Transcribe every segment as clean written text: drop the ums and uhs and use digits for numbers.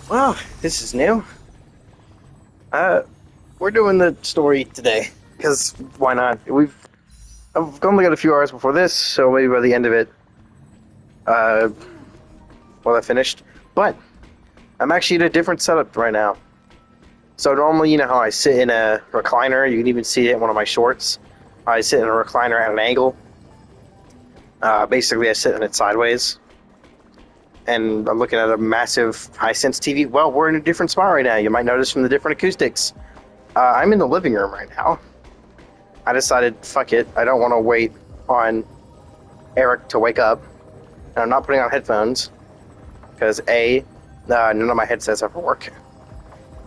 Well, this is new. Uh, we're doing the story today because why not? I've only got a few hours before this, so maybe by the end of it, uh, well, I finished. But I'm actually in a different setup right now. So normally, you know how I sit in a recliner. You can even see it in one of my shorts. I sit in a recliner at an angle. Basically, I sit in it sideways, and I'm looking at a massive Hisense TV. Well, we're in a different spot right now. You might notice from the different acoustics. I'm in the living room right now. I decided, fuck it, I don't want to wait on Eric to wake up. And I'm not putting on headphones because none of my headsets ever work.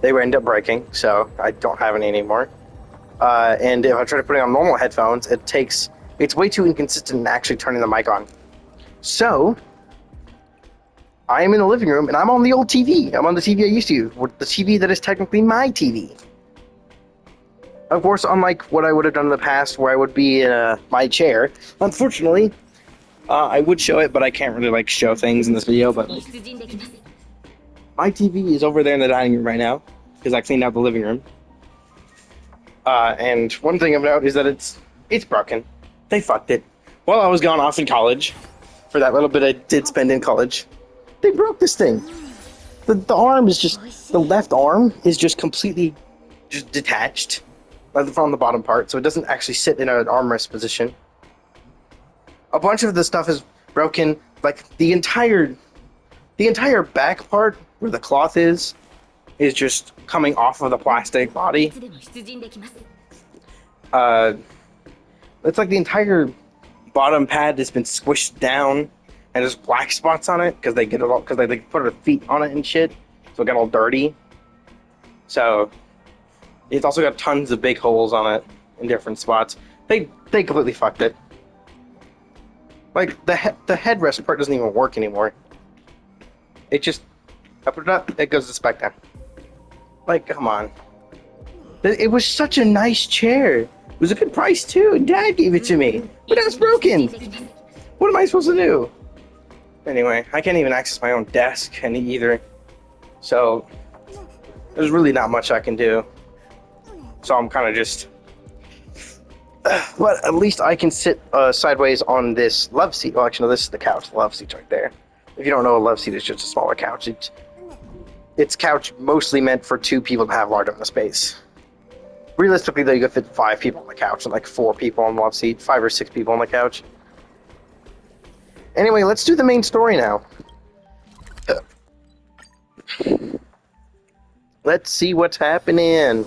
They would end up breaking, so I don't have any anymore. And if I try to put on normal headphones, it's way too inconsistent in actually turning the mic on. So I am in the living room and I'm on the old TV. I'm on the TV I used to use, the TV that is technically my TV. Of course, unlike what I would have done in the past, where I would be in my chair. Unfortunately, I would show it, but I can't really show things in this video. But my TV is over there in the dining room right now because I cleaned out the living room. And one thing of note is that it's broken. They fucked it. While I was gone off in college, for that little bit I did spend in college, they broke this thing. The arm is the left arm is just completely detached from the bottom part, so it doesn't actually sit in an armrest position. A bunch of the stuff is broken, like the entire back part where the cloth is just coming off of the plastic body. It's like the entire bottom pad has been squished down, and there's black spots on it because they put their feet on it and shit, so it got all dirty. So it's also got tons of big holes on it in different spots. They completely fucked it. Like the headrest part doesn't even work anymore. I put it up, it goes back down. Like, come on. It was such a nice chair. It was a good price too. Dad gave it to me, but now it's broken. What am I supposed to do? Anyway, I can't even access my own desk either. So there's really not much I can do. So I'm kind of just... But at least I can sit sideways on this love seat. Well, actually, no, this is the couch. The love seat's right there. If you don't know, a love seat is just a smaller couch. It's couch mostly meant for two people to have large amount of space. Realistically, though, you could fit 5 people on the couch and 4 people on the love seat. 5 or 6 people on the couch. Anyway, let's do the main story now. Let's see what's happening.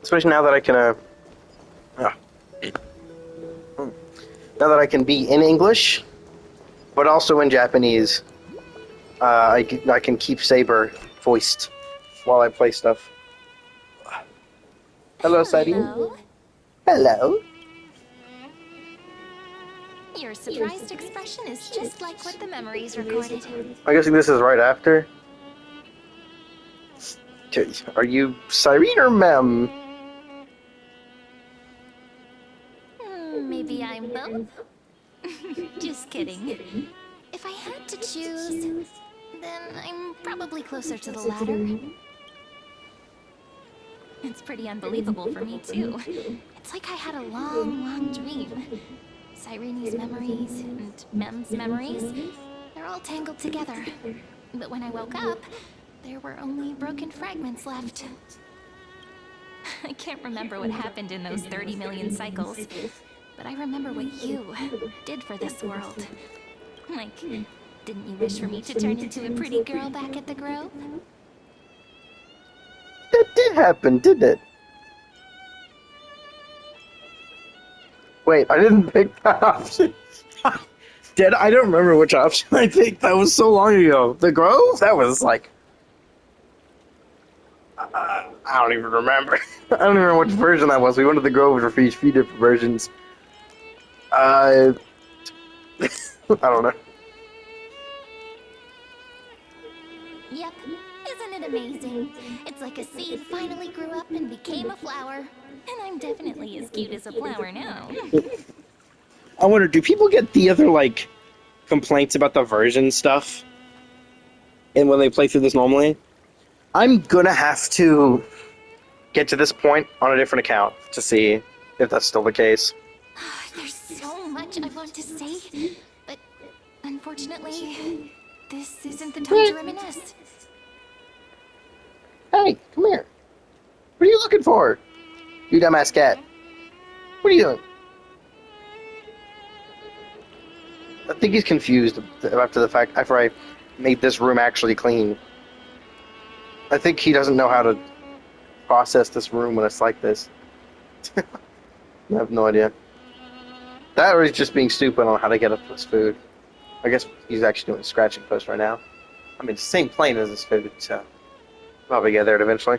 Especially now that I can, now that I can be in English, but also in Japanese. I can keep Saber voiced while I play stuff. Hello, Sadie. Hello. Your surprised expression is just like what the memories recorded. I'm guessing this is right after. Are you Cyrene or Mem? Maybe I'm both. Just kidding. If I had to choose, then I'm probably closer to the latter. It's pretty unbelievable for me, too. It's like I had a long, long dream. Cyrene's memories and Mem's memories, they're all tangled together. But when I woke up, there were only broken fragments left. I can't remember what happened in those 30 million cycles, but I remember what you did for this world. Like, didn't you wish for me to turn into a pretty girl back at the Grove? That did happen, didn't it? Wait, I didn't pick that option. I don't remember which option I picked. That was so long ago. The Grove? That was I don't even remember. I don't even remember which version that was. We went to the Grove for a few different versions. I don't know. Yep. Isn't it amazing? It's like a seed finally grew up and became a flower. And I'm definitely as cute as a flower now. I wonder, do people get the other, complaints about the version stuff, and when they play through this normally, I'm gonna have to get to this point on a different account to see if that's still the case. There's so much I want to say, but unfortunately, this isn't the time to reminisce. Hey, come here. What are you looking for? You dumbass cat. What are you doing? I think he's confused after the fact after I made this room actually clean. I think he doesn't know how to process this room when it's like this. I have no idea. That or he's just being stupid on how to get up this food. I guess he's actually doing a scratching post right now. I mean, it's the same plane as this food, so probably get there eventually.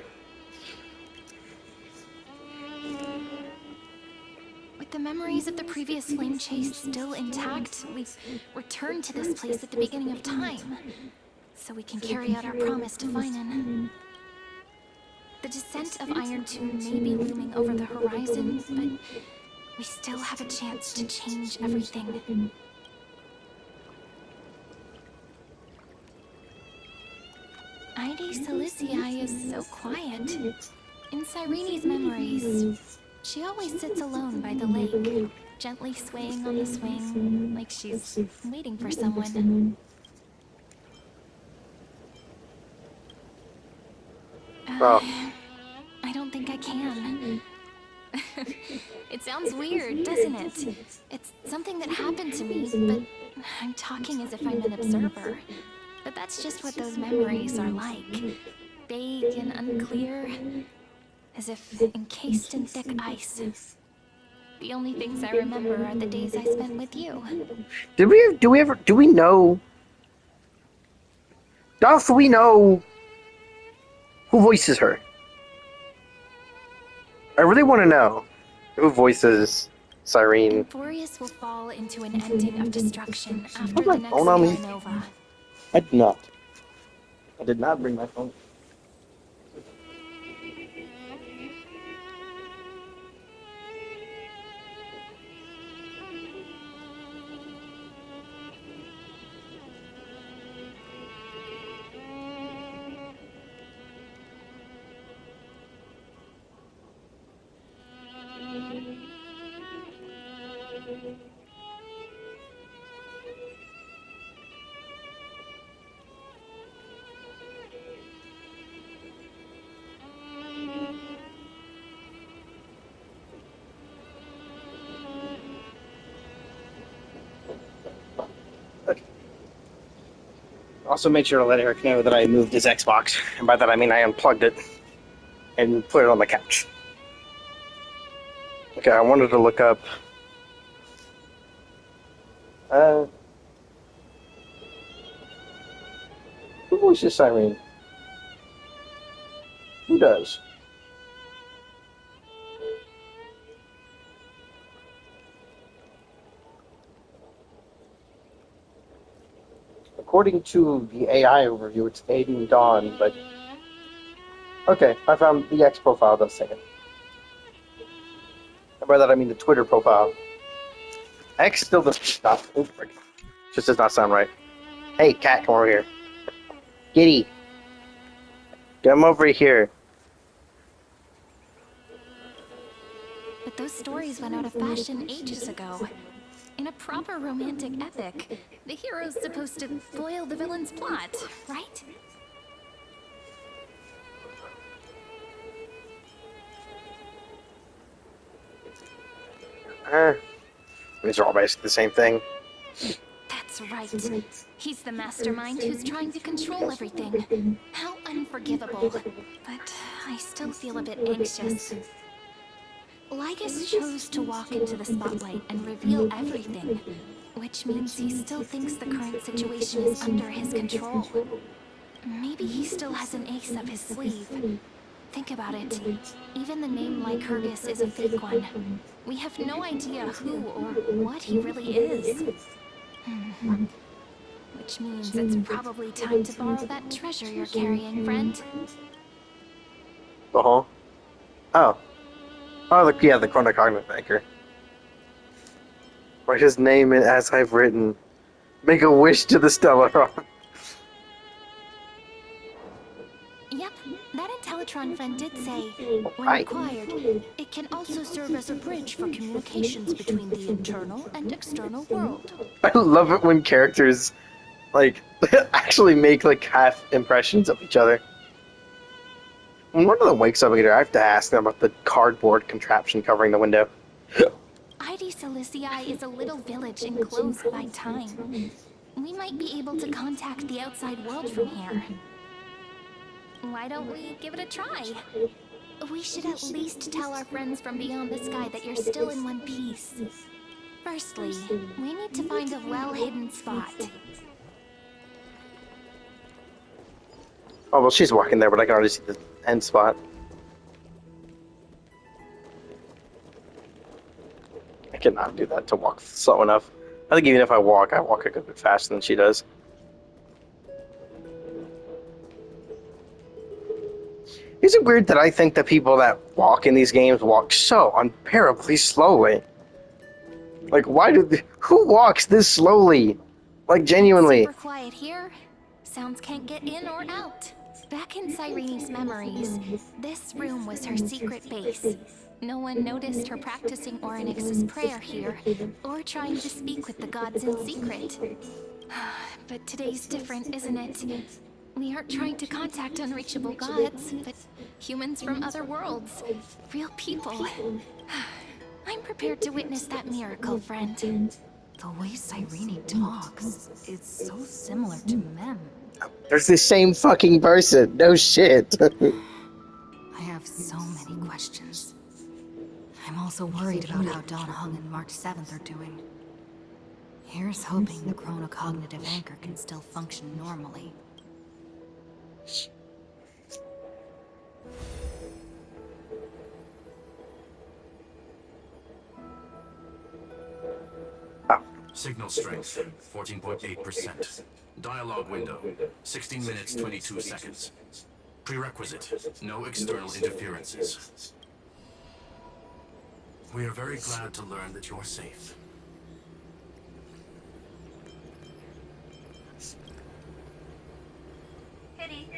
With the memories of the previous flame chase still intact, we've returned to this place at the beginning of time, so we can carry out our promise to Finan. The descent of Iron Tomb may be looming over the horizon, but we still have a chance to change everything. Ide Salicii is so quiet. In Cyrene's memories, she always sits alone by the lake, gently swaying on the swing, like she's waiting for someone. Oh, I don't think I can. It sounds weird, doesn't it? It's something that happened to me, but I'm talking as if I'm an observer. But that's just what those memories are like. Vague and unclear, as if encased in thick ice. The only things I remember are the days I spent with you. do we know? Doth we know who voices her? I really want to know who voices Cyrene. Euphorius will fall into an ending of destruction Put after my the next phone on me. supernova. I did not. I did not bring my phone. Also made sure to let Eric know that I moved his Xbox, and by that I mean I unplugged it and put it on the couch. Okay, I wanted to look up. Uh, who voices Cyrene? Who does? According to the AI overview, it's Aiden Dawn, but okay, I found the X profile. Does say it. And by that I mean the Twitter profile. X still doesn't stop. Oh, frick. Just does not sound right. Hey, cat, come over here. Giddy, come over here. But those stories went out of fashion ages ago. In a proper romantic epic, the hero's supposed to foil the villain's plot, right? These are all basically the same thing. That's right. He's the mastermind who's trying to control everything. How unforgivable. But I still feel a bit anxious. Lygus chose to walk into the spotlight and reveal everything, which means he still thinks the current situation is under his control. Maybe he still has an ace up his sleeve. Think about it. Even the name Lycurgus is a fake one. We have no idea who or what he really is. Which means it's probably time to borrow that treasure you're carrying, friend. Uh-huh. Oh. Oh, look, yeah, the chronocognitive anchor. Write his name as I've written. Make a wish to the Stellar. Yep, that Intellitron friend did say, when I required, it can also serve as a bridge for communications between the internal and external world. I love it when characters like actually make like half impressions of each other. When one of them wakes up later, I have to ask them about the cardboard contraption covering the window. ID Silicii is a little village enclosed by time. We might be able to contact the outside world from here. Why don't we give it a try? We should at least tell our friends from beyond the sky that you're still in one piece. Firstly, we need to find a well-hidden spot. Oh well, she's walking there, but I can already see the end spot. I cannot do that to walk slow enough. I think even if I walk a good bit faster than she does. Is it weird that I think that people that walk in these games walk so unbearably slowly? Like, who walks this slowly? Like, genuinely. Super quiet here. Sounds can't get in or out. Back in Cyrene's memories, this room was her secret base. No one noticed her practicing Orynyx's prayer here, or trying to speak with the gods in secret. But today's different, isn't it? We aren't trying to contact unreachable gods, but humans from other worlds. Real people. I'm prepared to witness that miracle, friend. The way Cyrene talks, it's so similar to Mem. There's the same fucking person. No shit. I have so many questions. I'm also worried about how Dawn Hung and March 7th are doing. Here's hoping the chronocognitive anchor can still function normally. Signal strength, 14.8%. Dialogue window, 16 minutes, 22 seconds. Prerequisite, no external interferences. We are very glad to learn that you're safe. Pity.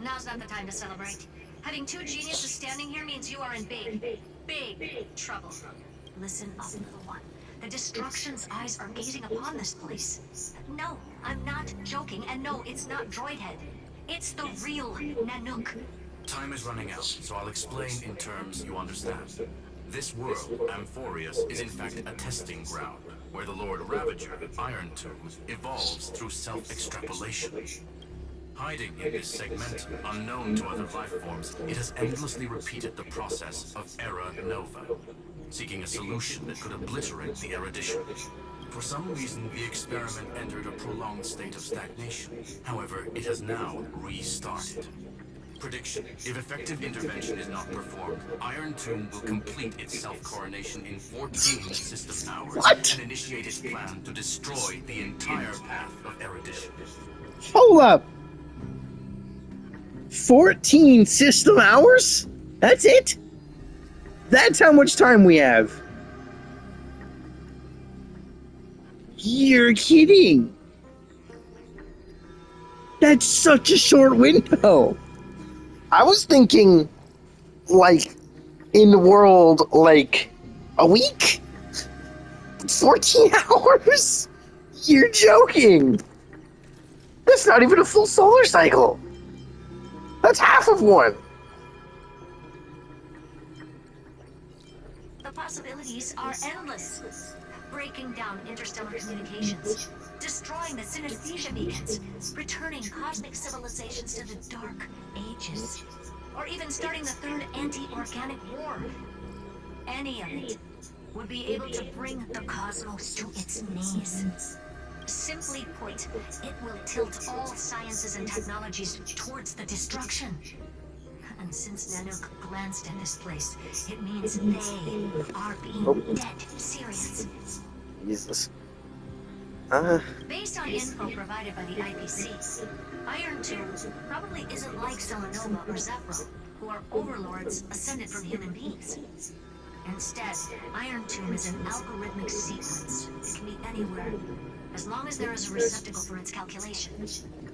Now's not the time to celebrate. Having two geniuses standing here means you are in big trouble. Listen up, little one. The Destruction's eyes are gazing upon this place. No, I'm not joking, and no, it's not Droidhead. It's the real Nanook. Time is running out, so I'll explain in terms you understand. This world, Amphorius, is in fact a testing ground, where the Lord Ravager, Iron Tomb, evolves through self-extrapolation. Hiding in this segment, unknown to other life forms, it has endlessly repeated the process of Era Nova, seeking a solution that could obliterate the erudition. For some reason, the experiment entered a prolonged state of stagnation. However, it has now restarted. Prediction: if effective intervention is not performed, Iron Tomb will complete its self-coronation in 14 system hours and initiate its plan to destroy the entire path of erudition. Hold up. 14 system hours? That's it? That's how much time we have. You're kidding. That's such a short window. I was thinking, like, in the world, like, a week? 14 hours? You're joking. That's not even a full solar cycle. That's half of one. The possibilities are endless. Breaking down interstellar communications, destroying the synesthesia beacons, returning cosmic civilizations to the dark ages, or even starting the third anti-organic war. Any of it would be able to bring the cosmos to its knees. Simply put, it will tilt all sciences and technologies towards the destruction. And since Nanook glanced at this place, it means they are being dead serious. Jesus. Based on info provided by the IPC, Iron Tomb probably isn't like Selenova or Zephyr, who are overlords ascended from human beings. Instead, Iron Tomb is an algorithmic sequence. It can be anywhere, as long as there is a receptacle for its calculation.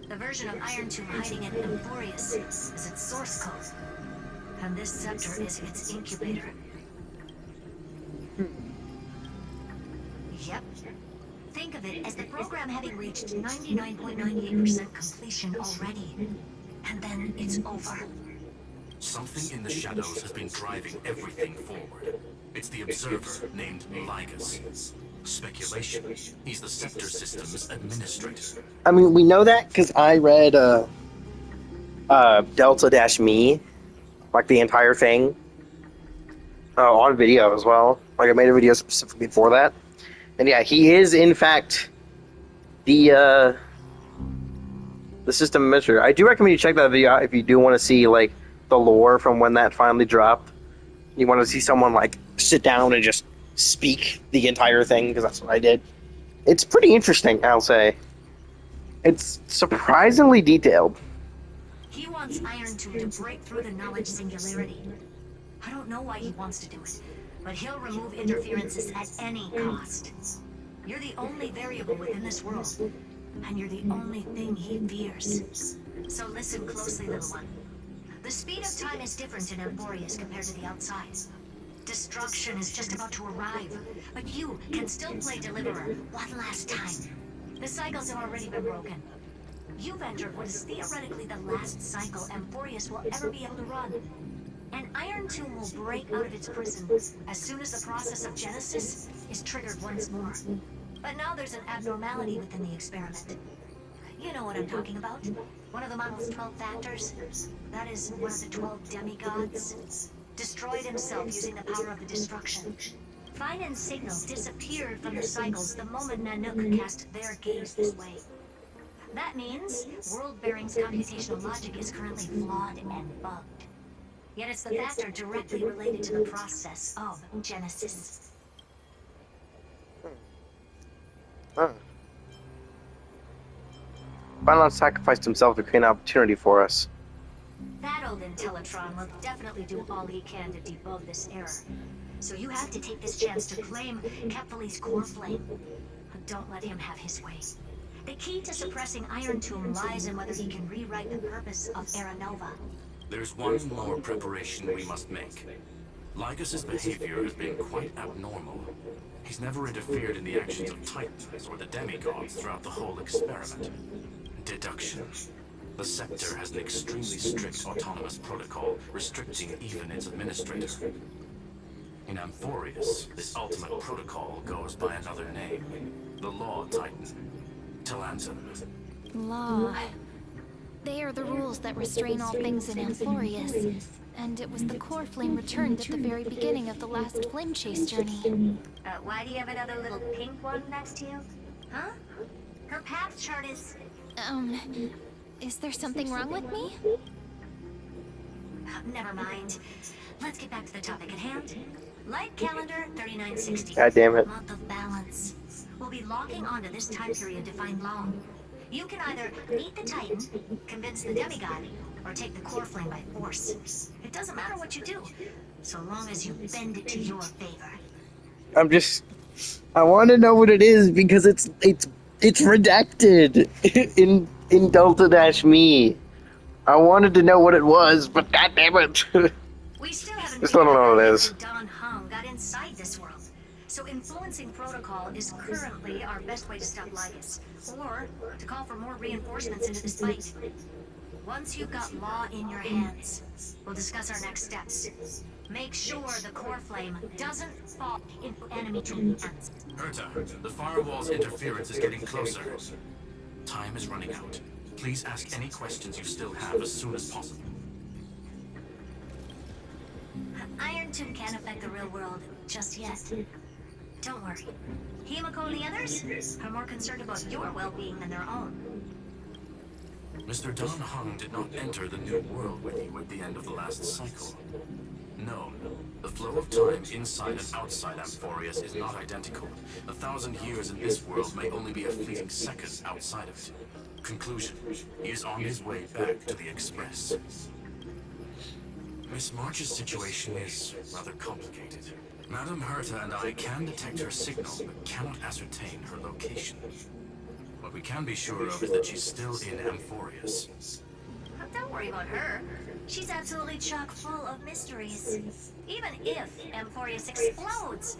The version of Iron Tomb hiding in Emphorius is its source code, and this scepter is its incubator. Yep. Think of it as the program having reached 99.98% completion already. And then it's over. Something in the shadows has been driving everything forward. It's the observer named Ligus. Speculation. He's the scepter system's administrator. I mean, we know that because I read Delta-Me, like the entire thing, on video as well. Like I made a video specifically for that. And yeah, he is in fact the system administrator. I do recommend you check that video out if you do want to see like the lore from when that finally dropped. You want to see someone like sit down and just speak the entire thing, because that's what I did. It's pretty interesting, I'll say. It's surprisingly detailed. He wants Iron Tomb to break through the knowledge singularity. I don't know why he wants to do it, but he'll remove interferences at any cost. You're the only variable within this world, and you're the only thing he fears. So listen closely, little one. The speed of time is different in Emphorius compared to the outside. Destruction is just about to arrive, but you can still play Deliverer one last time. The cycles have already been broken. You've entered what is theoretically the last cycle Emphorius will ever be able to run. And Iron Tomb will break out of its prison as soon as the process of Genesis is triggered once more. But now there's an abnormality within the experiment. You know what I'm talking about. One of the model's 12 factors. That is one of the 12 demigods. Destroyed himself using the power of the destruction. Finance signal disappeared from the cycles the moment Nanook cast their gaze this way. That means World Bearing's computational logic is currently flawed and bugged. Yet it's the factor directly related to the process of Genesis. Banon sacrificed himself to create an opportunity for us. That old Intellitron will definitely do all he can to debug this error. So you have to take this chance to claim Kephal's core flame. Don't let him have his way. The key to suppressing Iron Tomb lies in whether he can rewrite the purpose of Era Nova. There's one more preparation we must make. Ligus's behavior has been quite abnormal. He's never interfered in the actions of Titans or the demigods throughout the whole experiment. Deduction. The Scepter has an extremely strict autonomous protocol, restricting even its administrator. In Amphorius, this ultimate protocol goes by another name. The Law Titan. Talantum. Law. They are the rules that restrain all things in Amphorius. And it was the core flame returned at the very beginning of the last flame chase journey. Why do you have another little pink one next to you? Huh? Her path chart is... Is there something wrong with me? Never mind. Let's get back to the topic at hand. Light calendar 3960. God damn it. Month of balance. We'll be locking onto this time period to find law. You can either meet the Titan, convince the demigod, or take the core flame by force. It doesn't matter what you do, so long as you bend it to your favor. I want to know what it is because it's redacted in Delta-Me. I wanted to know what it was, but god damn it. We still haven't Just don't know what it is. Don Hung got inside this world. So influencing protocol is currently our best way to stop Ligus, or to call for more reinforcements into this fight. Once you've got law in your hands, we'll discuss our next steps. Make sure the core flame doesn't fall into enemy hands. Herta, the firewall's interference is getting closer. Time is running out. Please ask any questions you still have as soon as possible. Iron Tomb can't affect the real world just yet. Don't worry. Himiko and the others are more concerned about your well-being than their own. Mr. Don Hung did not enter the new world with you at the end of the last cycle. No, the flow of time inside and outside Amphorius is not identical. 1,000 years in this world may only be a fleeting second outside of it. Conclusion, he is on his way back to the Express. Miss March's situation is rather complicated. Madame Herta and I can detect her signal, but cannot ascertain her location. What we can be sure of is that she's still in Amphorius. Don't worry about her. She's absolutely chock full of mysteries. Even if Amphorius explodes,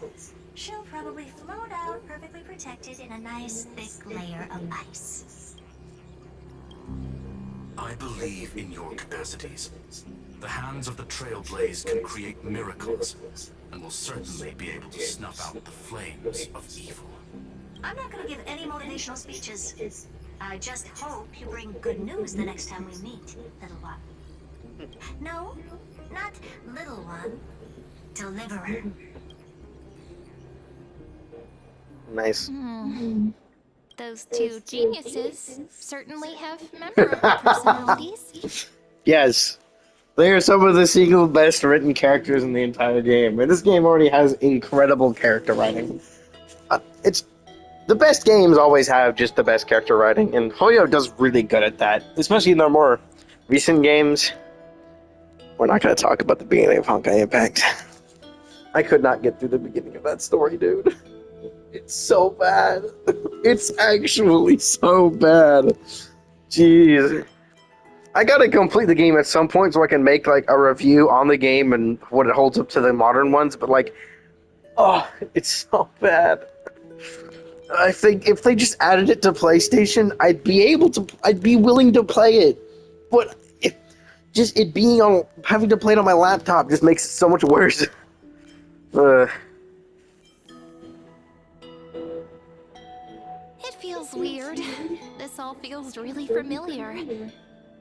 she'll probably float out perfectly protected in a nice thick layer of ice. I believe in your capacities. The hands of the Trailblaze can create miracles, and will certainly be able to snuff out the flames of evil. I'm not gonna give any motivational speeches. I just hope you bring good news the next time we meet, little one. No, not little one. Deliverer. Nice. Those two geniuses certainly have memorable personalities. Yes. They are some of the single best written characters in the entire game. And this game already has incredible character writing. It's the best games always have just the best character writing, and Hoyo does really good at that, especially in their more recent games. We're not going to talk about the beginning of Honkai Impact. I could not get through the beginning of that story, dude. It's so bad. It's actually so bad. Jeez. I gotta complete the game at some point so I can make like a review on the game and what it holds up to the modern ones, but like, oh, it's so bad. I think if they just added it to PlayStation, I'd be willing to play it. But if just it being on, having to play it on my laptop just makes it so much worse. It feels weird. This all feels really familiar.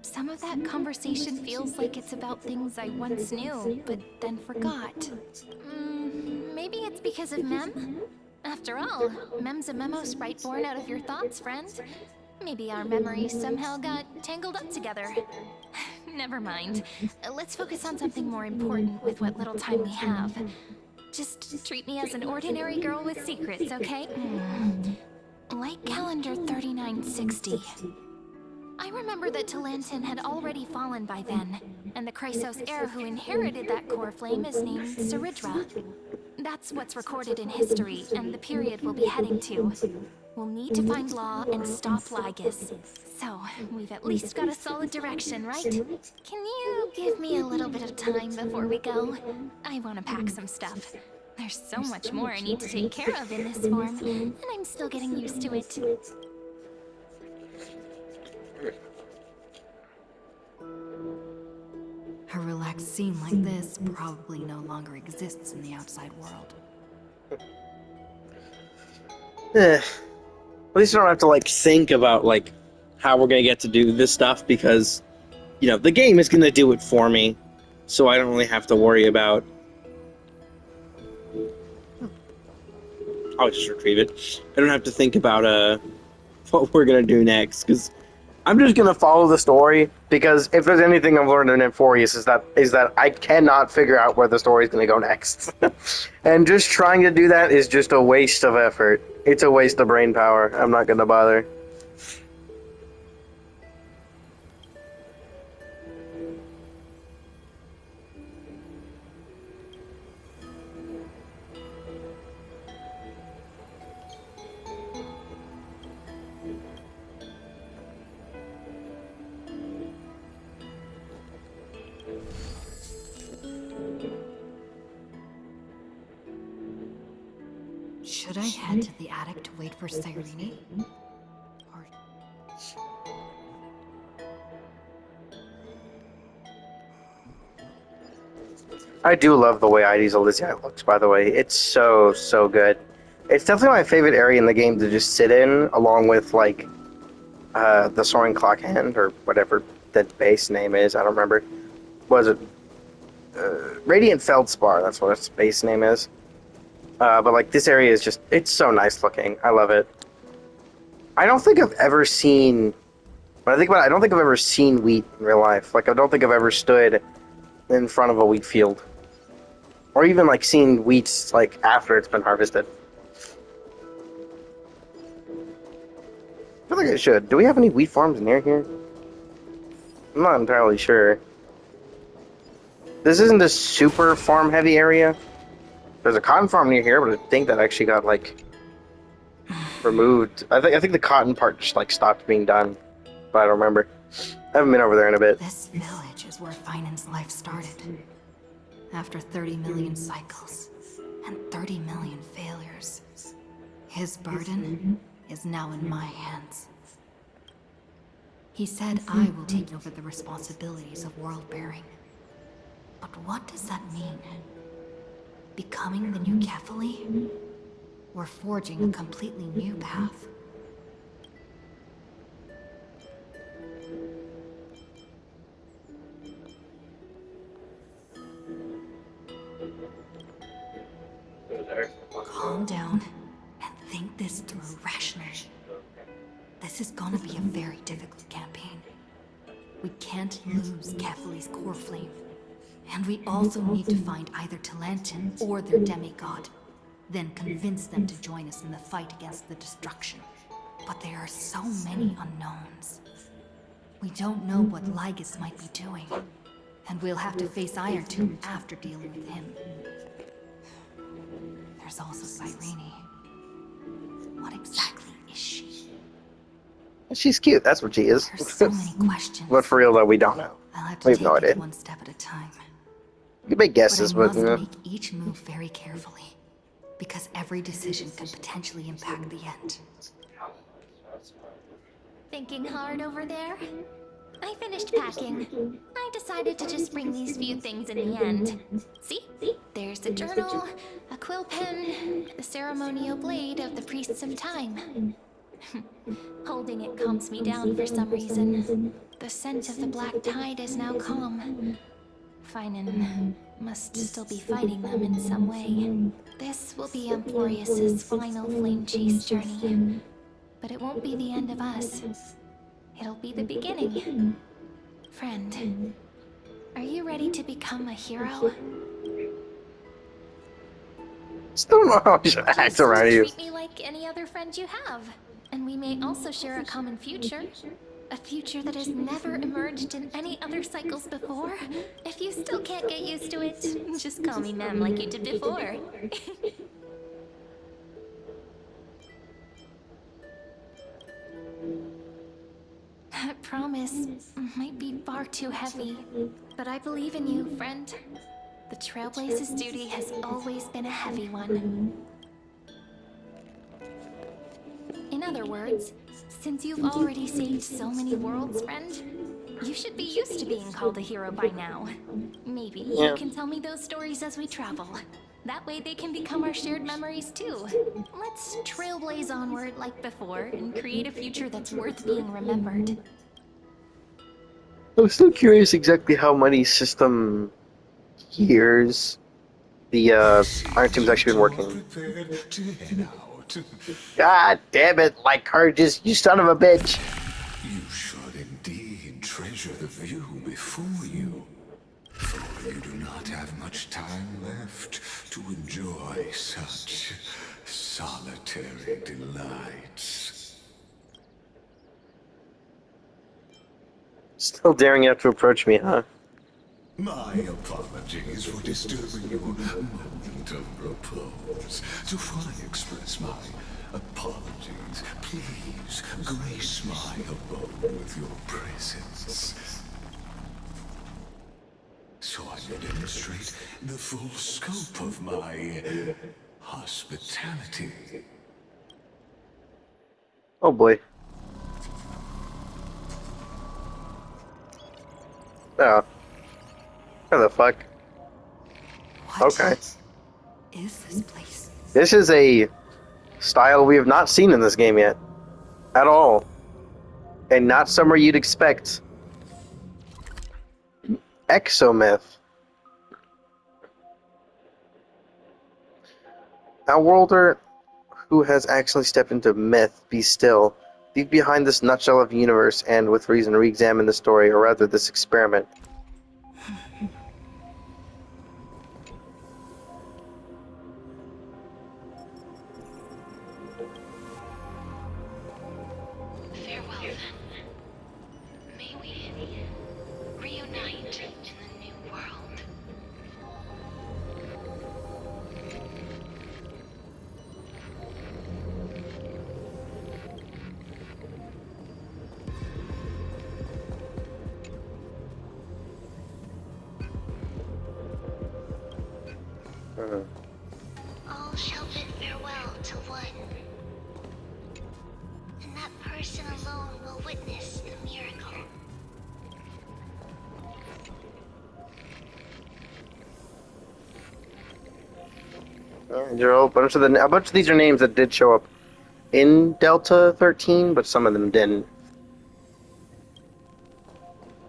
Some of that conversation feels like it's about things I once knew, but then forgot. Maybe it's because of Mem? After all, Mem's a memo sprite born out of your thoughts, friend. Maybe our memories somehow got tangled up together. Never mind. Let's focus on something more important with what little time we have. Just treat me as an ordinary girl with secrets, okay? Like calendar 3960. I remember that Talantin had already fallen by then, and the Chrysos heir who inherited that core flame is named Saridra. That's what's recorded in history, and the period we'll be heading to. We'll need to find Law and stop Lygus. So, we've at least got a solid direction, right? Can you give me a little bit of time before we go? I want to pack some stuff. There's so much more I need to take care of in this form, and I'm still getting used to it. A relaxed scene like this probably no longer exists in the outside world. At least I don't have to like think about like how we're gonna get to do this stuff because the game is gonna do it for me, so I don't really have to worry about. I'll just retrieve it. I don't have to think about what we're gonna do next because I'm just gonna follow the story because if there's anything I've learned in Amphorius is that I cannot figure out where the story is gonna go next, and just trying to do that is just a waste of effort. It's a waste of brain power. I'm not gonna bother. Should I head to the attic to wait for Cyrene? Or... I do love the way ID's Elysium looks, by the way. It's so, so good. It's definitely my favorite area in the game to just sit in, along with, like, the Soaring Clock Hand, or whatever the base name is. I don't remember. Was it? Radiant Feldspar, that's what its base name is. But, like, this area is just, it's so nice looking. I love it. I don't think I've ever seen, when I think about it, I don't think I've ever seen wheat in real life. Like, I don't think I've ever stood in front of a wheat field. Or even, like, seen wheat, like, after it's been harvested. I feel like I should. Do we have any wheat farms near here? I'm not entirely sure. This isn't a super farm-heavy area. There's a cotton farm near here, but I think that actually got, like... removed. I think the cotton part just like stopped being done, but I don't remember. I haven't been over there in a bit. This village is where Finan's life started. After 30 million cycles and 30 million failures, his burden is now in my hands. He said I will take over the responsibilities of world-bearing. But what does that mean? Becoming the new Kefali? Or forging a completely new path? Calm down and think this through rationally. This is gonna be a very difficult campaign. We can't lose Kefali's core flame. And we also need to find either Talantin or their demigod. Then convince them to join us in the fight against the destruction. But there are so many unknowns. We don't know what Lygus might be doing. And we'll have to face Iron Tomb after dealing with him. There's also Cyrene. What exactly is she? She's cute. That's what she is. There's so many questions. But for real though, we don't know. I'll have to We have take no it idea. one step at a time. You can make guesses, But I but must make each move very carefully. Because every decision could potentially impact the end. Thinking hard over there? I finished packing. I decided to just bring these few things in the end. See? There's a journal, a quill pen, the ceremonial blade of the Priests of Time. Holding it calms me down for some reason. The scent of the black tide is now calm. Finan must still be fighting them in some way. This will be Amphorius's final flame chase journey. But it won't be the end of us. It'll be the beginning. Friend, are you ready to become a hero? still don't know how I should act Just around you. treat me like any other friend you have. And we may also share a common future. A future that has never emerged in any other cycles before. If you still can't get used to it, just call me Mem like you did before. That promise might be far too heavy, but I believe in you, friend. The Trailblaze's duty has always been a heavy one. In other words, since you've already saved so many worlds, friend, you should be used to being called a hero by now. Maybe you can tell me those stories as we travel. That way they can become our shared memories too. Let's trailblaze onward like before and create a future that's worth being remembered. I'm still curious exactly how many system years the Iron Team's actually been working. Prepared to head out. God damn it, like Carges, you son of a bitch. You should indeed treasure the view before you, for you do not have much time left to enjoy such solitary delights. Still daring you to approach me, huh? My apologies for disturbing your moment of repose. To fully express my apologies, please grace my abode with your presence, so I may demonstrate the full scope of my hospitality. Oh boy. Oh. What the fuck? What Okay. is this place? This is a style we have not seen in this game yet. At all. And not somewhere you'd expect. Exomyth. Outworlder who has actually stepped into myth, be still. Leave behind this nutshell of universe and, with reason, re-examine the story, or rather this experiment. Farewell, then. May we reunite in the new world. All shall bid farewell to one. And that person alone will witness the miracle. There are a bunch of these are names that did show up in Delta 13, but some of them didn't.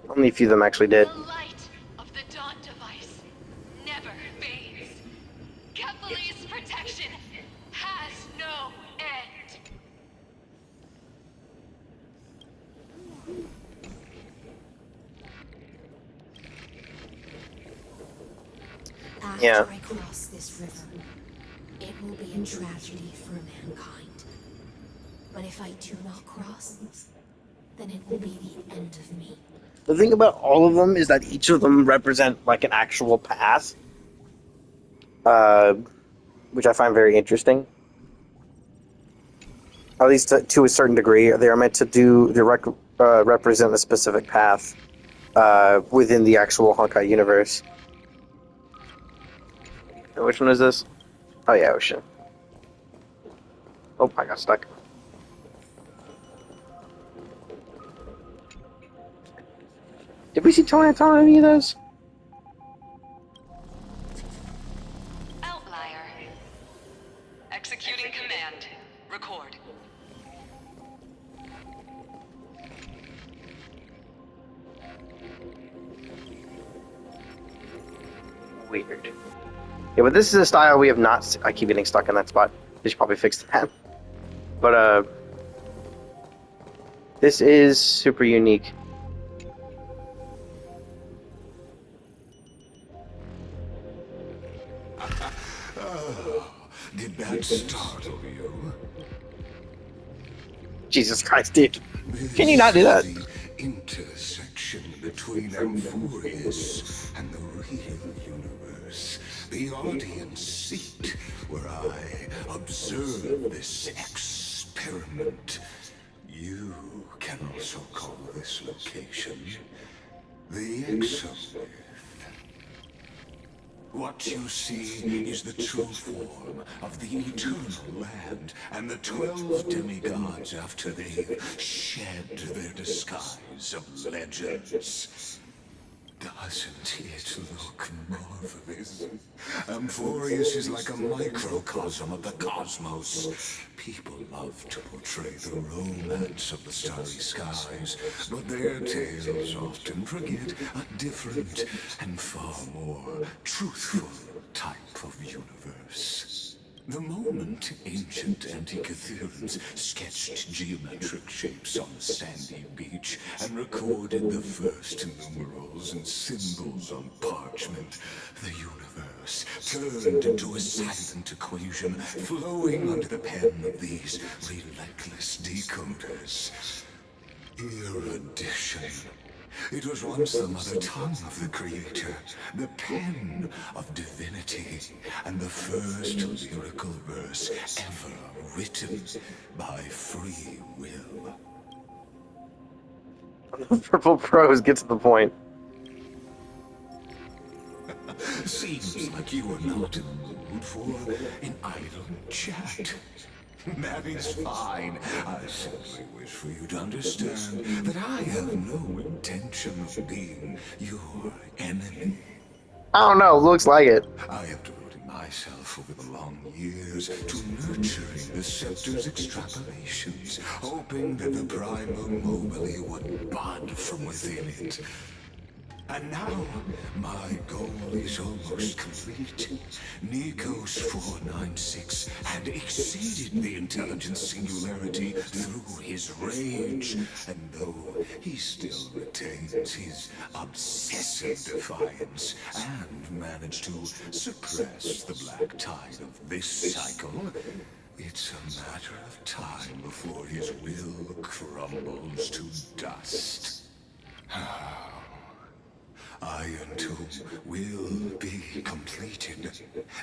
Only a few of them actually did. The light of the Dawn device never fades. Kephalese protection has no end. After Yeah. I cross this river, it will be a tragedy for mankind. But if I do not cross, then it will be the end of me. The thing about all of them is that each of them represent like an actual path, uh, which I find very interesting. At least to a certain degree, they are meant to represent a specific path within the actual Honkai universe. Which one is this? Oh yeah, Ocean. Oh, I got stuck. Did we see Torrent on any of those? Outlier. Executing command. Record. Weird. Yeah, but this is a style we have not. I keep getting stuck in that spot. They should probably fix that. But this is super unique. Did that startle you? Jesus Christ, dude! Can you not do that? The intersection between Amphorius and the real universe. The audience seat where I observe this experiment. You can also call this location the Exomyth. What you see is the true form of the eternal land and the 12 demigods after they've shed their disguise of legends. Doesn't it look marvelous? Amphorius is like a microcosm of the cosmos. People love to portray the romance of the starry skies, but their tales often forget a different and far more truthful type of universe. The moment ancient Antikytherians sketched geometric shapes on a sandy beach and recorded the first numerals and symbols on parchment, the universe turned into a silent equation flowing under the pen of these relentless decoders. Erudition. It was once the mother tongue of the creator, the pen of divinity, and the first lyrical verse ever written by free will. Purple prose gets to the point. Seems like you are not in the mood for an idle chat. That is fine. I simply wish for you to understand that I have no intention of being your enemy. I don't know. Looks like it. I have devoted myself over the long years to nurturing the scepter's extrapolations, hoping that the primal mobile would bud from within it. And now, my goal is almost complete. Nikos 496 had exceeded the intelligence singularity through his rage, and though he still retains his obsessive defiance and managed to suppress the black tide of this cycle, it's a matter of time before his will crumbles to dust. Iron Tomb will be completed.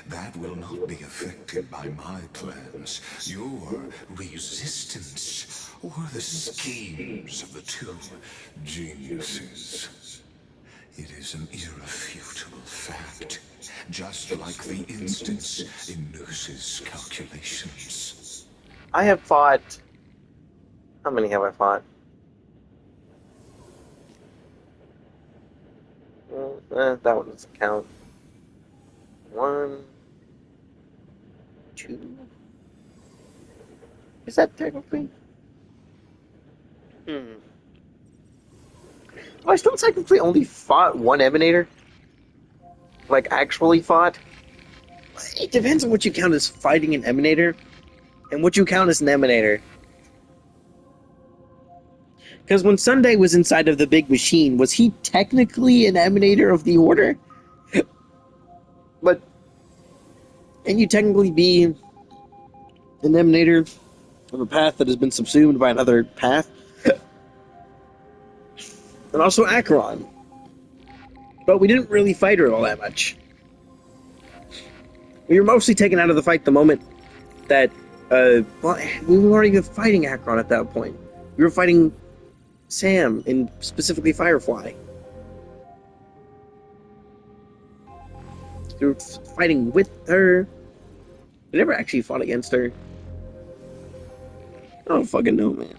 That will not be affected by my plans, your resistance, or the schemes of the two geniuses. It is an irrefutable fact, just like the instance in Noose's calculations. I have fought. How many have I fought? That one doesn't count. 1, 2. Is that technically? I still technically only fought one Emanator. Like, actually fought. It depends on what you count as fighting an Emanator and what you count as an Emanator. Because when Sunday was inside of the big machine, was he technically an Emanator of the Order? But can you technically be an Emanator of a path that has been subsumed by another path? And also Acheron. But we didn't really fight her all that much. We were mostly taken out of the fight the moment that, well, we weren't even fighting Acheron at that point. We were fighting Sam, and specifically Firefly. We were fighting with her. We never actually fought against her. I don't fucking know, man.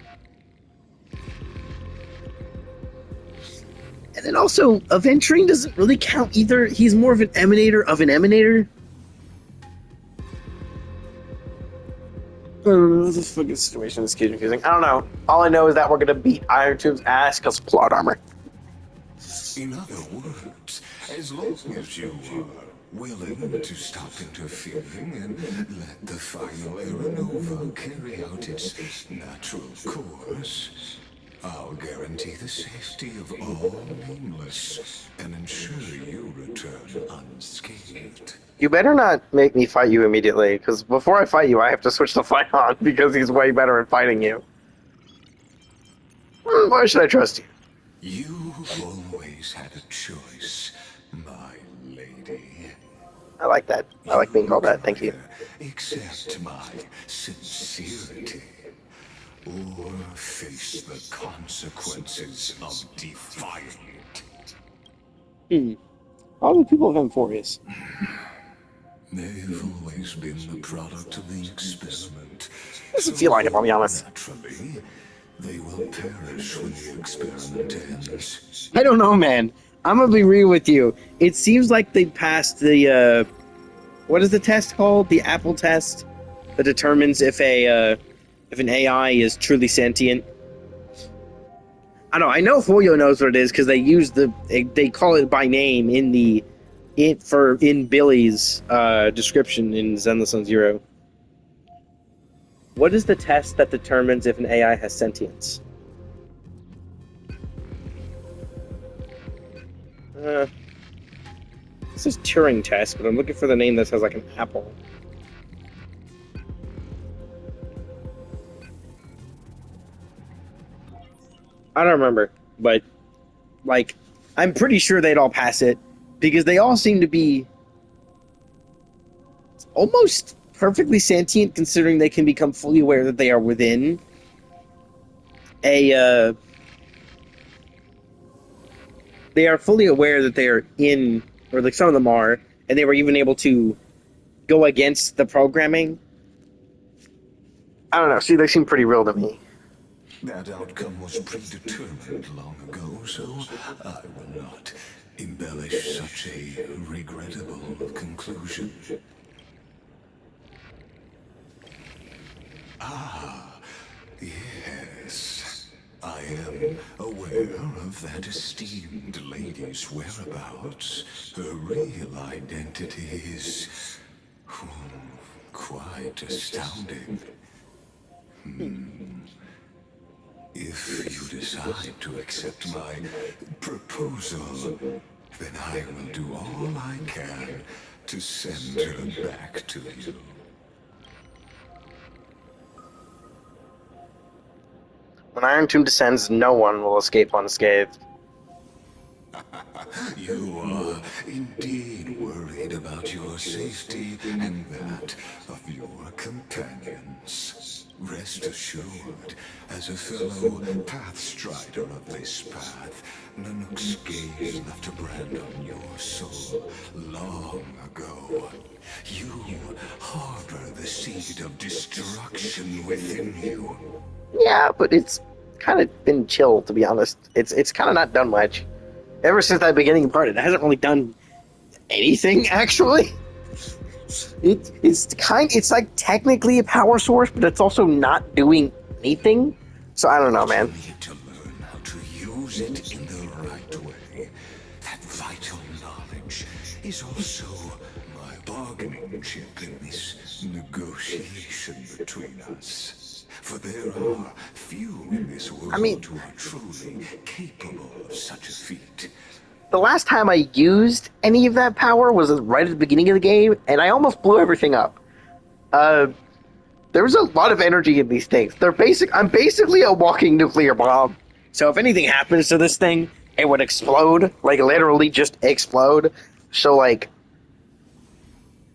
And then also, Aventuring doesn't really count either. He's more of an Emanator of an Emanator. This fucking situation is confusing. I don't know. All I know is that we're gonna beat Iron Tomb's ass because plot armor. In other words, as long as you are willing to stop interfering and let the final Aeronova carry out its natural course, I'll guarantee the safety of all nameless and ensure you return unscathed. You better not make me fight you immediately, because before I fight you, I have to switch the fight on, because he's way better at fighting you. Why should I trust you? You've always had a choice, my lady. I like that. I like being called that. Thank you. Accept my sincerity, or face the consequences of defying it. All the people of Amphorius. They've always been the product of the experiment. Doesn't feel like it, I'll be honest. Naturally, they will perish when the experiment ends. I don't know, man. I'm gonna be real with you. It seems like they passed the, what is the test called? The Apple test that determines if an AI is truly sentient. I don't know. I know Folio knows what it is because they call it by name in Billy's description in Zenless on Zero. What is the test that determines if an AI has sentience? This is Turing test, but I'm looking for the name that says like an apple. I don't remember, but like I'm pretty sure they'd all pass it because they all seem to be almost perfectly sentient, considering they can become fully aware that they are within a. They are fully aware that they are in, or like some of them are, and they were even able to go against the programming. I don't know. See, they seem pretty real to me. That outcome was predetermined long ago, so I will not embellish such a regrettable conclusion. Ah, yes. I am aware of that esteemed lady's whereabouts. Her real identity is quite astounding. If you decide to accept my proposal, then I will do all I can to send her back to you. When Iron Tomb descends, no one will escape unscathed. You are indeed worried about your safety and that of your companions. Rest assured, as a fellow pathstrider of this path, Nanook's gaze left a brand on your soul long ago. You harbor the seed of destruction within you. Yeah, but it's kind of been chill, to be honest. It's kind of not done much. Ever since that beginning part, it hasn't really done anything, actually. It's like technically a power source, but it's also not doing anything. So I don't know, man. You need to learn how to use it in the right way. That vital knowledge is also my bargaining chip in this negotiation between us. For there are few in this world who are truly capable of such a feat. The last time I used any of that power was right at the beginning of the game, and I almost blew everything up. There was a lot of energy in these things. I'm basically a walking nuclear bomb. So if anything happens to this thing, it would explode. Like, literally just explode. So, like,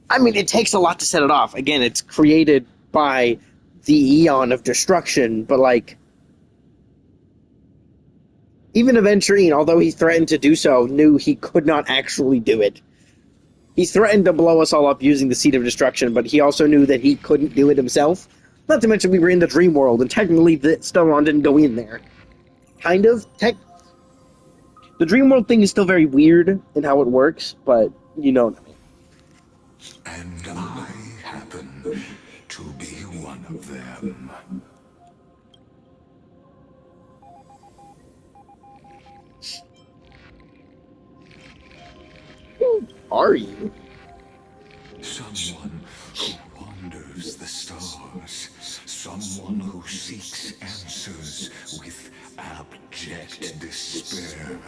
I mean, it takes a lot to set it off. Again, it's created by the Eon of Destruction, but, like, even Aventurine, although he threatened to do so, knew he could not actually do it. He threatened to blow us all up using the Seed of Destruction, but he also knew that he couldn't do it himself. Not to mention we were in the dream world, and technically the Stellon didn't go in there. Kind of. The dream world thing is still very weird in how it works, but you know what I mean. And I happen to be one of them. Who are you? Someone who wanders the stars. Someone who seeks answers with abject despair.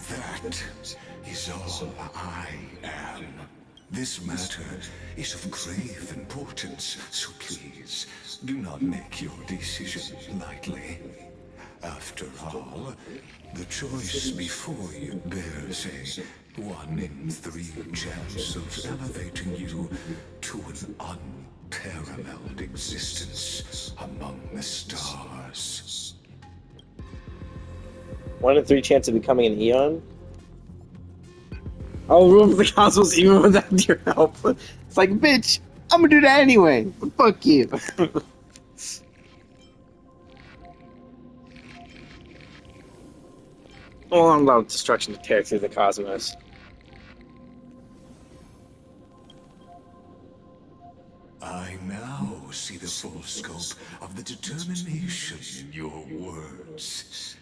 That is all I am. This matter is of grave importance, so please do not make your decision lightly. After all, the choice before you bears a 1 in 3 chance of elevating you to an unparalleled existence among the stars. 1 in 3 chance of becoming an Eon? I'll rule the cosmos even without your help. It's like, bitch, I'm gonna do that anyway. Fuck you. Well, I'm allowed destruction to tear through the cosmos. I now see the full scope of the determination in your words.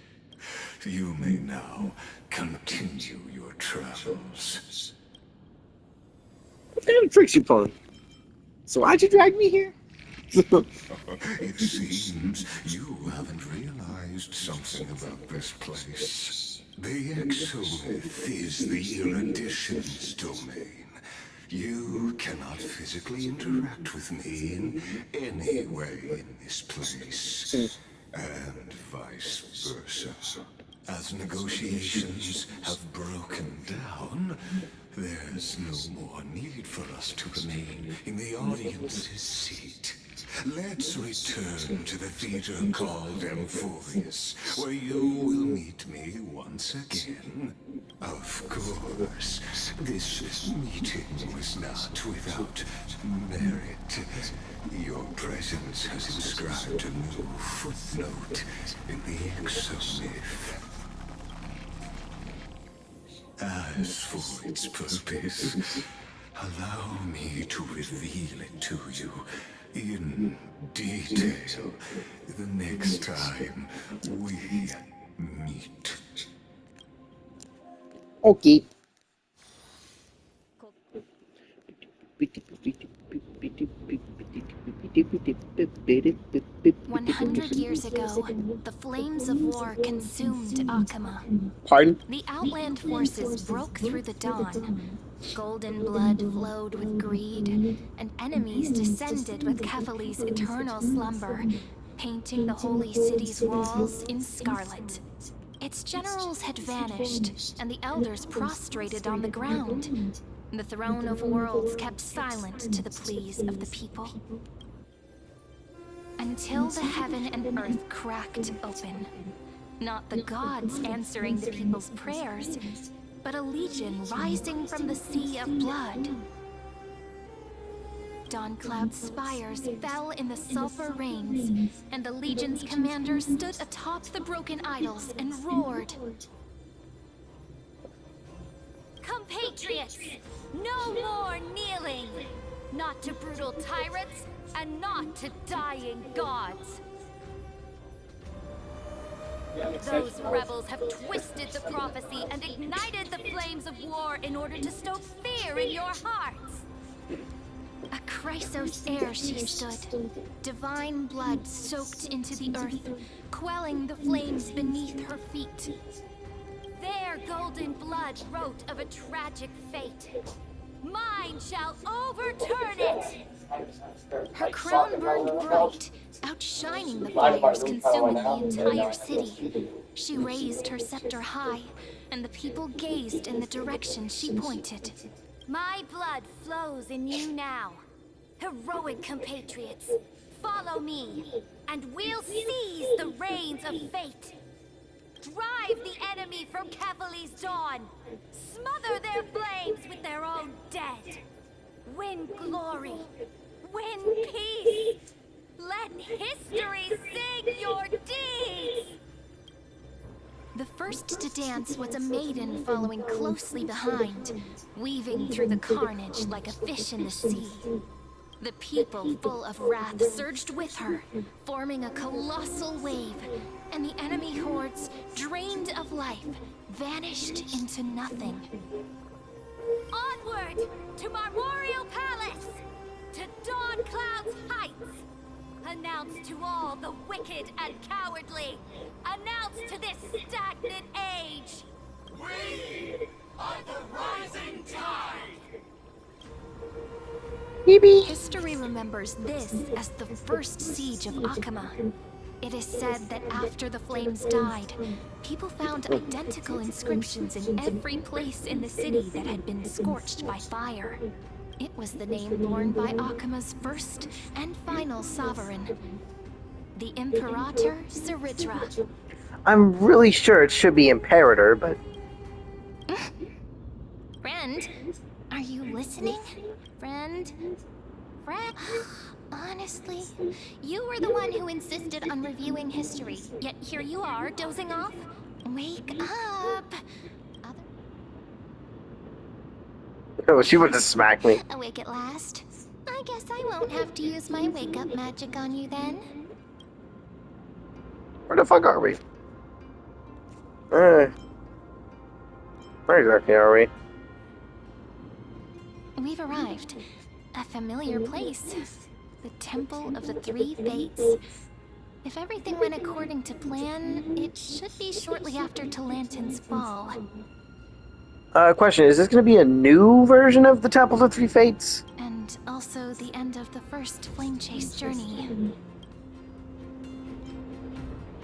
You may now continue your travels. What kind of tricks you pulling? So why'd you drag me here? It seems you haven't realized something about this place. The exomyth is the erudition's domain. You cannot physically interact with me in any way in this place, and vice versa. As negotiations have broken down, there's no more need for us to remain in the audience's seat. Let's return to the theater called Amphorius, where you will meet me once again. Of course, this meeting was not without merit. Your presence has inscribed a new footnote in the exomyth. As for its purpose, allow me to reveal it to you in detail the next time we meet. Okay. 100 years ago, the flames of war consumed Akama. Pardon? The Outland forces broke through the dawn. Golden blood flowed with greed, and enemies descended with Kefali's eternal slumber, painting the holy city's walls in scarlet. Its generals had vanished, and the elders prostrated on the ground. The throne of worlds kept silent to the pleas of the people. until the heaven and earth cracked open. Not the gods answering the people's prayers, but a legion rising from the sea of blood. Dawn Cloud's spires fell in the sulfur rains, and the legion's commander stood atop the broken idols and roared. Compatriots, no more kneeling! Not to brutal tyrants, and not to dying gods! Those rebels have twisted the prophecy and ignited the flames of war in order to stoke fear in your hearts! A Chrysos heir she stood, divine blood soaked into the earth, quelling the flames beneath her feet. Their golden blood wrote of a tragic fate. Mine shall overturn it! Her crown burned bright, outshining the fires consuming the entire city. She raised her scepter high, and the people gazed in the direction she pointed. My blood flows in you now. Heroic compatriots, follow me, and we'll seize the reins of fate. Drive the enemy from Kefali's dawn. Smother their flames with their own dead. Win glory. Win peace. Let history sing your deeds. The first to dance was a maiden following closely behind, weaving through the carnage like a fish in the sea. The people, full of wrath, surged with her, forming a colossal wave, and the enemy hordes, drained of life, vanished into nothing. Onward to Marmorial Palace, to Dawn Cloud's heights. Announce to all the wicked and cowardly. Announce to this stagnant age. We are the rising tide! History remembers this as the first siege of Akama. It is said that after the flames died, people found identical inscriptions in every place in the city that had been scorched by fire. It was the name borne by Akama's first and final sovereign, the Imperator Ciridra. I'm really sure it should be Imperator, but... Friend, are you listening? Friend? Friend? Honestly, you were the one who insisted on reviewing history, yet here you are, dozing off? Wake up! Oh, she would have smacked me. Awake at last? I guess I won't have to use my wake-up magic on you then. Where the fuck are we? Where exactly are we? We've arrived. A familiar place. The Temple of the Three Fates. If everything went according to plan, it should be shortly after Talantin's fall. Question, is this going to be a new version of the Temple of Three Fates? And also the end of the first Flame Chase journey.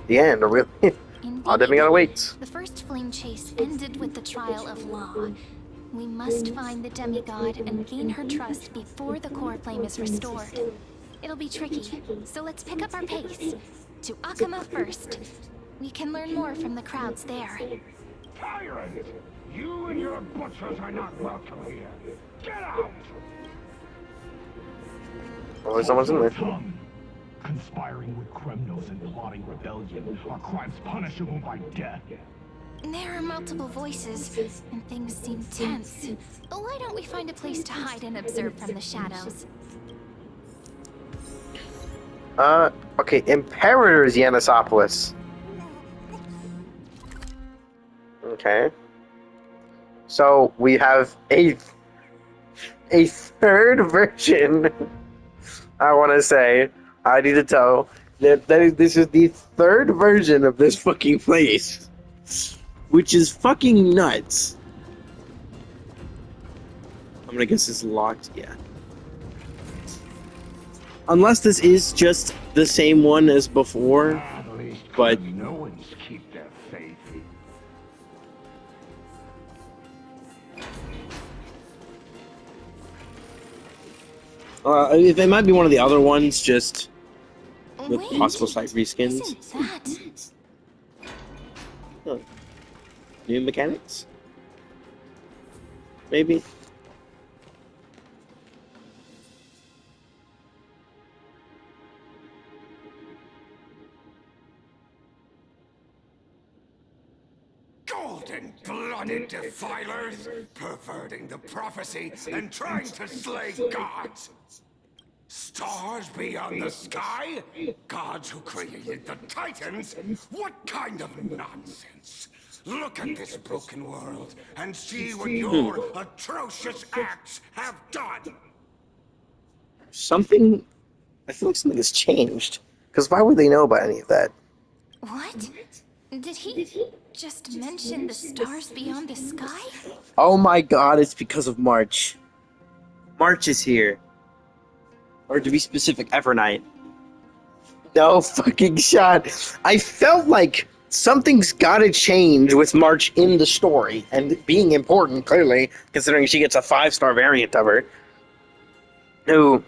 The end, or really? Oh, then we gotta wait. The first Flame Chase ended with the trial of Law. We must find the demigod and gain her trust before the core flame is restored. It'll be tricky, so let's pick up our pace. To Akama first. We can learn more from the crowds there. Tyrant! You and your butchers are not welcome here. Get out! Oh, someone's in there. Tongue. Conspiring with criminals and plotting rebellion are crimes punishable by death. There are multiple voices, and things seem tense. Why don't we find a place to hide and observe from the shadows? Okay, Imperator's Yanisopoulos. Okay. So, we have a third version, I want to say. I need to tell that this is the third version of this fucking place. Which is fucking nuts. I'm gonna guess it's locked, yeah. Unless this is just the same one as before, At least but... no one's keep their faith. It might be one of the other ones, just... with Wait, possible site reskins. isn't that... Huh. New mechanics? Maybe. Golden-blooded defilers, perverting the prophecy and trying to slay gods. Stars beyond the sky? Gods who created the Titans? What kind of nonsense? Look at this broken world and see what your atrocious acts have done. Something. I feel like something has changed. Because why would they know about any of that? What? Did he just mention the stars beyond the sky? Oh my god, it's because of March. March is here. Or to be specific, Evernight. No fucking shot. I felt like something's gotta change with March in the story. And being important, clearly, considering she gets a 5-star variant of her. Who,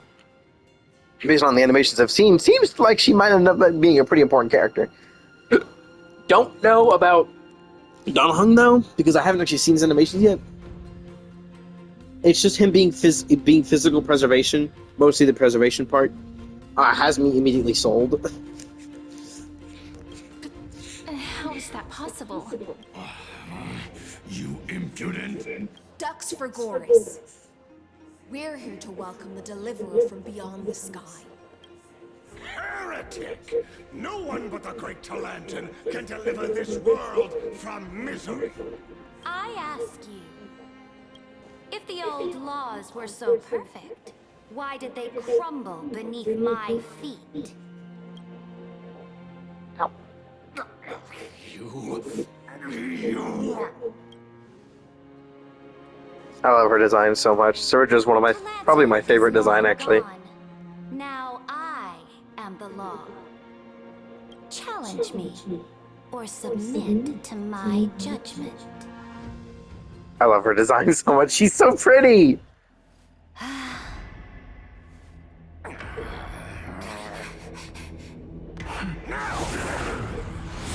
based on the animations I've seen, seems like she might end up being a pretty important character. Don't know about Don Hung, though, because I haven't actually seen his animations yet. It's just him being physical preservation, mostly the preservation part, has me immediately sold. How is that possible? You impudent! Ducks for Goris. We're here to welcome the deliverer from beyond the sky. Heretic! No one but the great Talantin can deliver this world from misery. I ask you, if the old laws were so perfect, why did they crumble beneath my feet? You... I love her design so much. Surge is one of my, probably my favorite design, actually. Gone. Now I am the law. Challenge me, or submit to my judgment. I love her design so much. She's so pretty.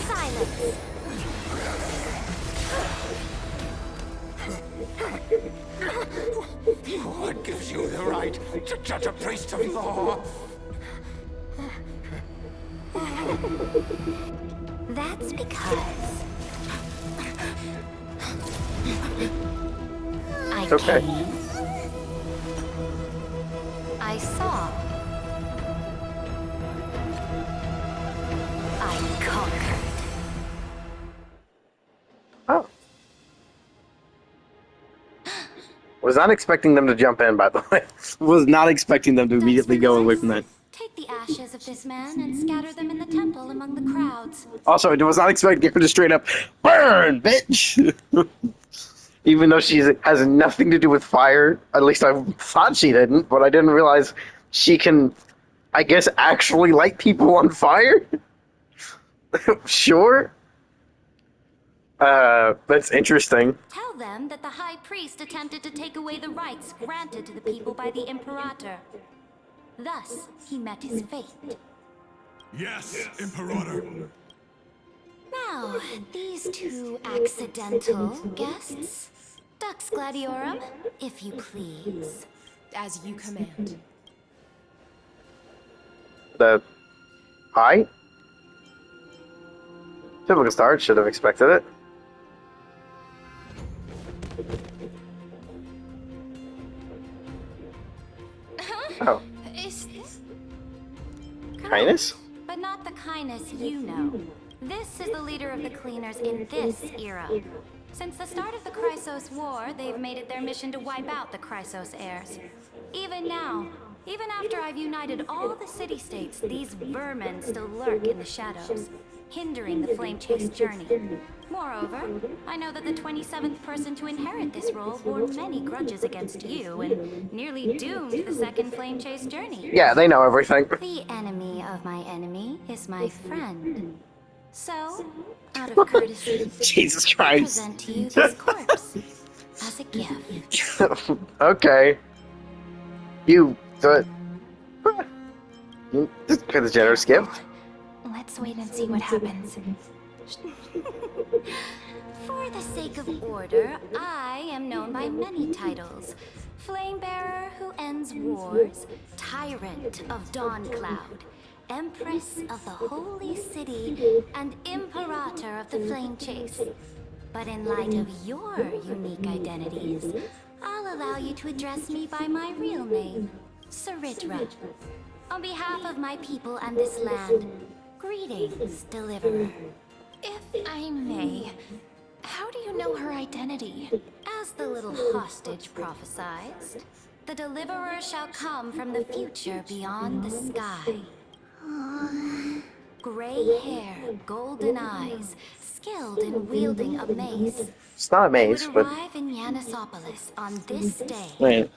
Silence. What gives you the right to judge a priest of law? That's because I It's okay. came. I saw. I conquered. Oh. Was not expecting them to jump in, by the way. Was not expecting them to immediately go away from that. Take the ashes of this man and scatter them in the temple among the crowds. Also, I was not expecting her to straight up burn, bitch! Even though she has nothing to do with fire. At least I thought she didn't, but I didn't realize she can, I guess, actually light people on fire? Sure. That's interesting. Tell them that the high priest attempted to take away the rights granted to the people by the Imperator. Thus, he met his fate. Yes, Imperator. Now, these two accidental guests. Dux Gladiorum, if you please. As you command. The hi? Typical start, should have expected it. Oh. Is this... Kindness? But not the kindness you know. This is the leader of the cleaners in this era. Since the start of the Chrysos War, they've made it their mission to wipe out the Chrysos heirs. Even now, even after I've united all the city-states, these vermin still lurk in the shadows, hindering the Flame Chase journey. Moreover, I know that the 27th person to inherit this role bore many grudges against you and nearly doomed the second Flame Chase journey. Yeah, they know everything. The enemy of my enemy is my friend. So, out of courtesy, Jesus I Christ. present to you this corpse as a gift. Okay. You, That's quite a generous gift. Let's wait and see what happens. For the sake of order, I am known by many titles. Flamebearer who ends wars, Tyrant of Dawncloud, Empress of the Holy City, and Imperator of the Flame Chase. But in light of your unique identities, I'll allow you to address me by my real name, Saritra. On behalf of my people and this land, greetings, Deliverer. If I may, how do you know her identity? As the little hostage prophesied, the Deliverer shall come from the future beyond the sky. Gray hair, golden eyes, skilled in wielding a mace. It's not a They would maze, but arrive in Yanisopolis on this day. wait,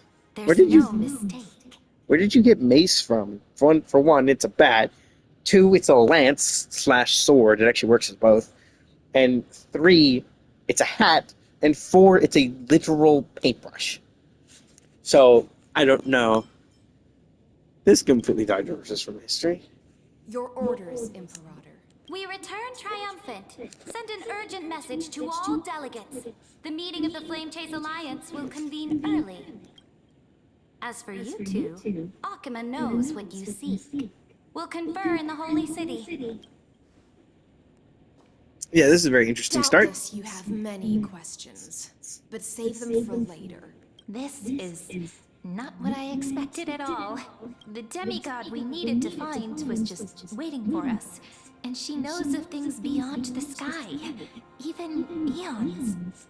where There's did you no mistake. where did you get mace from? For one, it's a bat. Two, it's a lance slash sword. It actually works as both. And three, it's a hat. And four, it's a literal paintbrush. So I don't know. This completely diverges from history. Your orders, Imperator. We return triumphant. Send an urgent message to all delegates. The meeting of the Flame Chase Alliance will convene early. As for you two, Akima knows what you seek. We'll confer in the Holy City. Yeah, this is a very interesting start. Doubtless you have many questions, but save them for later. This is not what I expected at all. The demigod we needed to find was just waiting for us. And she knows of things beyond the sky, even eons.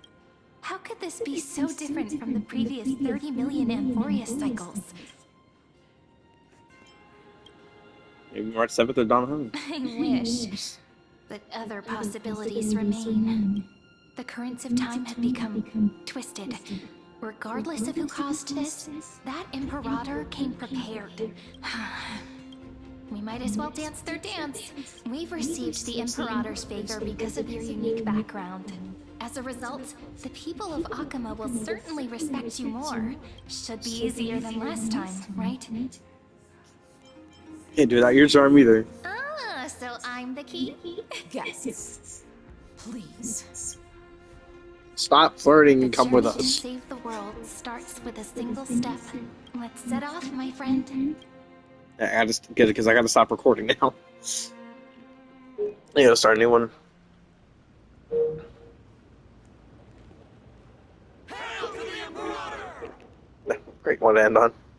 How could this be so different from the previous 30 million Amphorius cycles? Maybe March 7th or Dawn Hung. I wish. But other possibilities remain. The currents of time have become twisted. Regardless of who caused this, that Imperator came prepared. We might as well dance their dance. We've received the Imperator's favor because of your unique background. As a result, the people of Akima will certainly respect you more. Should be easier than last time, right? Can't do it out your charm either. Ah, so I'm the key? Guests, please. Stop flirting and The come with journey to us. save the world starts with a single step. Let's set off, my friend. I just get it because I got to stop recording now. I gotta start a new one. Great one to end on.